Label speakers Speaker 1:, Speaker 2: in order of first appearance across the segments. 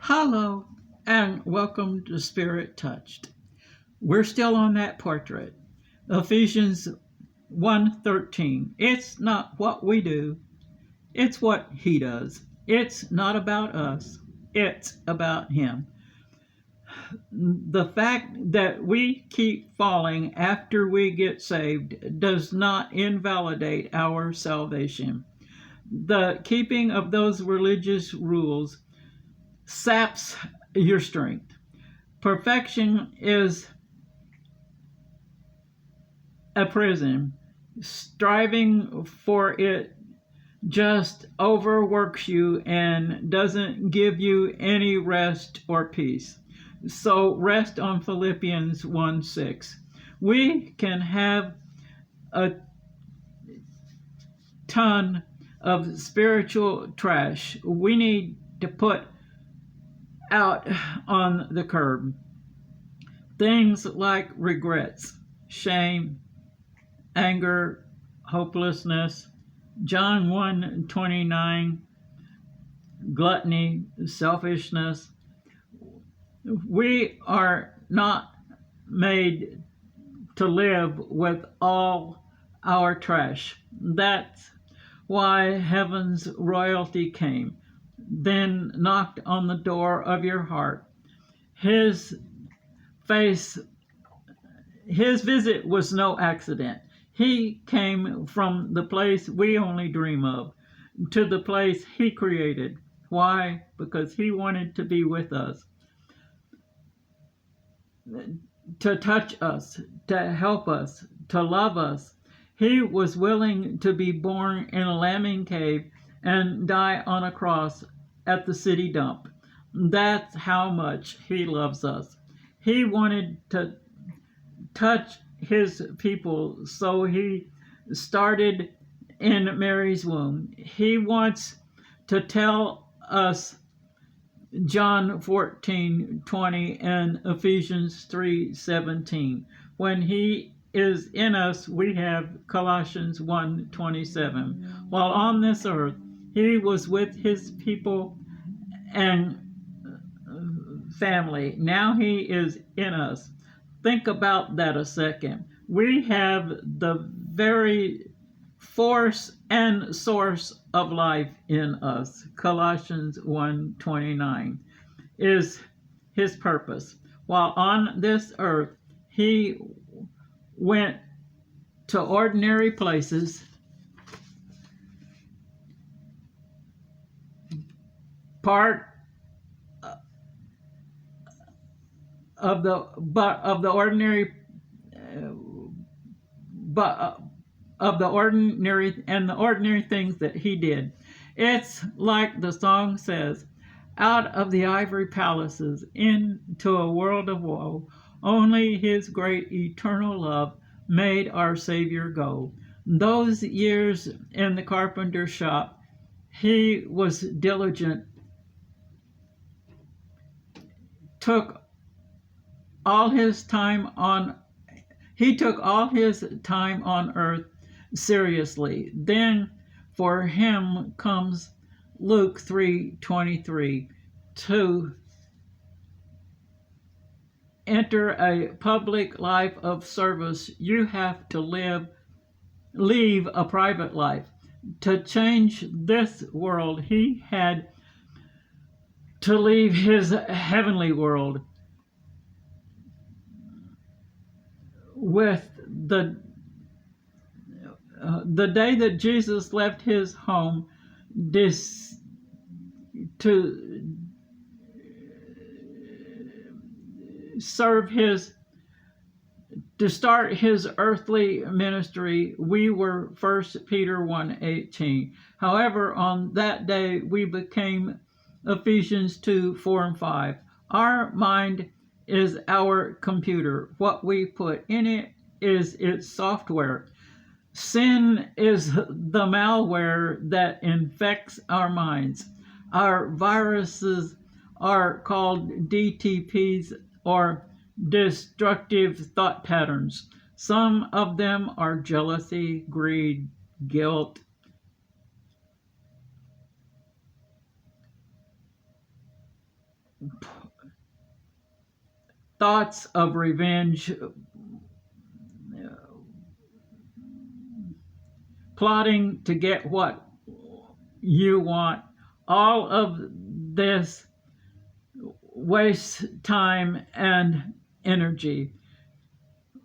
Speaker 1: Hello and welcome to Spirit Touched. We're still on that portrait. Ephesians 1:13. It's not what we do, it's what he does. It's not about us, it's about him. The fact that we keep falling after we get saved does not invalidate our salvation. The keeping of those religious rules saps your strength. Perfection is a prison. Striving for it just overworks you and doesn't give you any rest or peace. So rest on Philippians 1:6. We can have a ton of spiritual trash we need to put out on the curb. Things like regrets, shame, anger, hopelessness, John 1:29, gluttony, selfishness. We are not made to live with all our trash. That's why heaven's royalty came, then knocked on the door of your heart. His face, his visit was no accident. He came from the place we only dream of to the place he created. Why? Because he wanted to be with us, to touch us, to help us, to love us. He was willing to be born in a lambing cave and die on a cross at the city dump. That's how much he loves us. He wanted to touch his people, so he started in Mary's womb. He wants to tell us John 14:20 and Ephesians 3:17. When he is in us, we have Colossians 1:27. While on this earth, he was with his people and family. Now he is in us. Think about that a second. We have the very force and source of life in us. Colossians 1:29 is his purpose. While on this earth, he went to ordinary places, part of the ordinary but of the ordinary and the ordinary things that he did. It's like the song says, out of the ivory palaces into a world of woe, only his great eternal love made our Savior go. Those years in the carpenter shop, he was diligent, took all his time on earth seriously. Then for him comes Luke 3:23, to enter a public life of service. You have to leave a private life. To change this world, he had to leave his heavenly world. With the day that Jesus left his home to start his earthly ministry, we were 1 Peter 1:18. However, on that day we became Ephesians 2:4 and 5. Our mind is our computer. What we put in it is its software. Sin is the malware that infects our minds. Our viruses are called DTPs, or destructive thought patterns. Some of them are jealousy, greed, guilt, thoughts of revenge, plotting to get what you want. All of this wastes time and energy.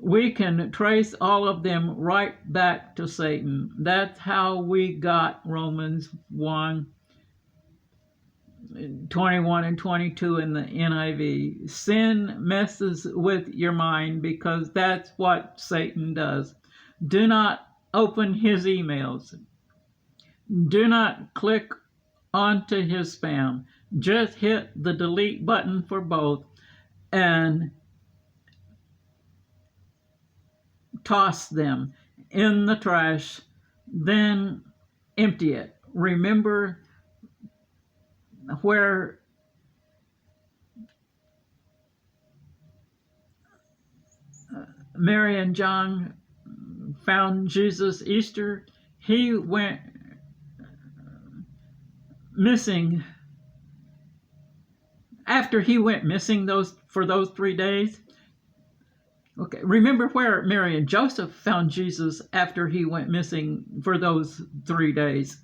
Speaker 1: We can trace all of them right back to Satan. That's how we got Romans 1:21 and 22 in the NIV. Sin messes with your mind because that's what Satan does. Do not open his emails. Do not click onto his spam. Just hit the delete button for both and toss them in the trash, then empty it. Remember where Mary and John found Jesus Easter? He went missing. After he went missing for those 3 days. Okay, remember where Mary and Joseph found Jesus after he went missing for those 3 days?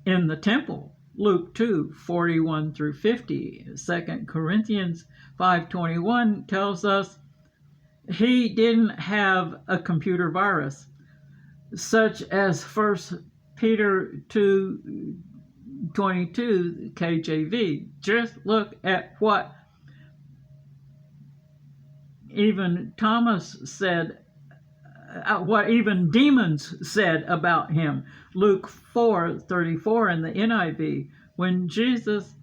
Speaker 1: In the temple. Luke 2:41 through 50. 2 Corinthians 5:21 tells us he didn't have a computer virus, such as 1 Peter 2:22 KJV. Just look at what even Thomas said, what even demons said about him. Luke 4:34 in the NIV. When Jesus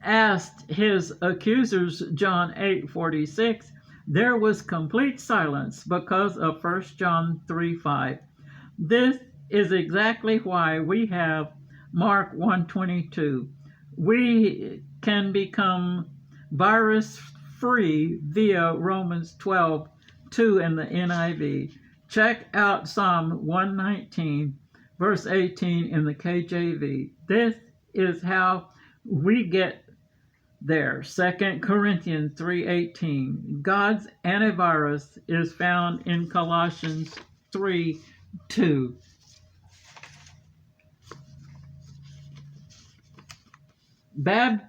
Speaker 1: asked his accusers, John 8:46, there was complete silence because of 1 John 3:5. This is exactly why we have Mark 1:22. We can become virus-free via Romans 12:2 in the NIV. Check out Psalm 119, verse 18 in the KJV. This is how we get there. 2 Corinthians 3:18. God's antivirus is found in Colossians 3:2. Baptism.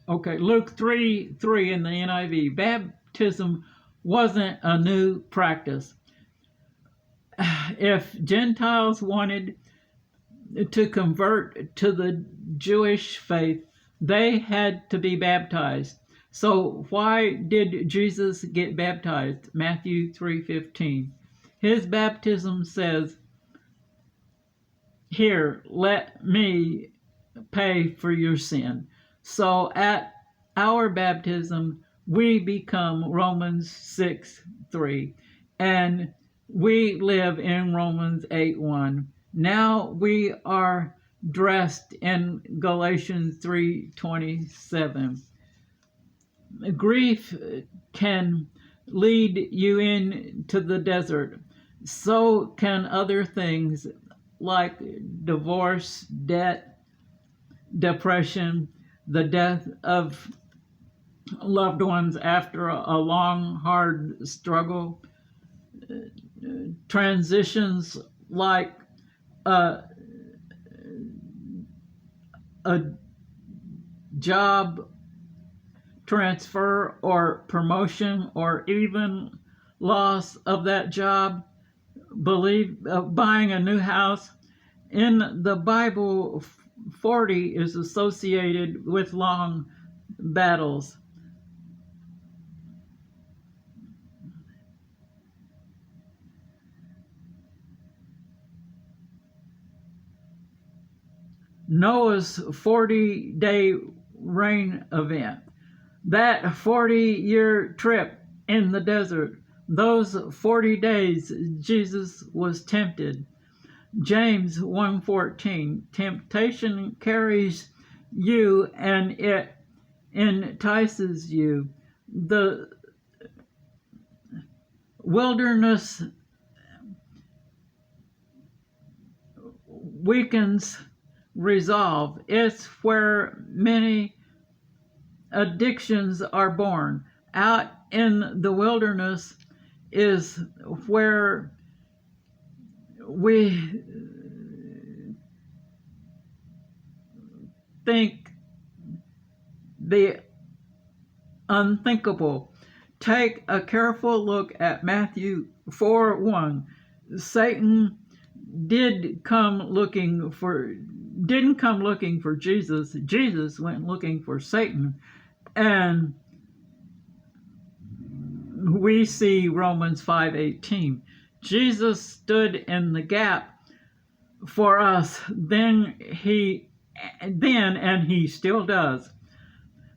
Speaker 1: Okay, Luke 3:3 in the NIV. Baptism wasn't a new practice. If Gentiles wanted to convert to the Jewish faith, they had to be baptized. So why did Jesus get baptized? Matthew 3:15. His baptism says, "Here, let me pay for your sin." So at our baptism, we become Romans 6:3, and we live in Romans 8:1. Now we are dressed in Galatians 3:27. Grief can lead you into the desert. So can other things like divorce, debt, depression, the death of loved ones after a long, hard struggle, transitions like a job transfer or promotion, or even loss of that job, buying a new house. In the Bible, 40 is associated with long battles. Noah's 40-day rain event, that 40-year trip in the desert, those 40 days Jesus was tempted. James 1:14, temptation carries you and it entices you. The weakens resolve. It's where many addictions are born. Out in the wilderness is where we think the unthinkable. Take a careful look at Matthew 4:1. Satan didn't come looking for Jesus. Jesus went looking for Satan. And we see Romans 5:18. Jesus stood in the gap for us then and he still does.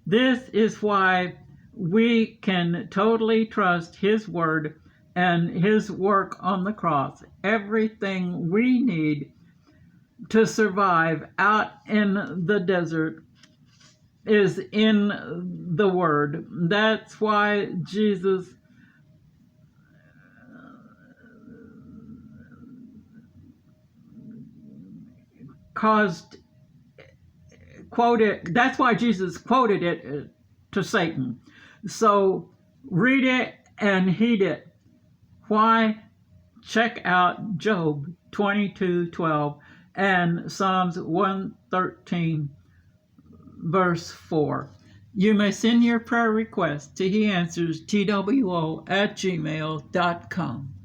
Speaker 1: This is why we can totally trust his word and his work on the cross. Everything we need to survive out in the desert is in the word. That's why Jesus that's why Jesus quoted it to Satan. So read it and heed it. Why? Check out Job 22:12 and Psalms 113 verse 4. You may send your prayer request to heanswerstwo@gmail.com.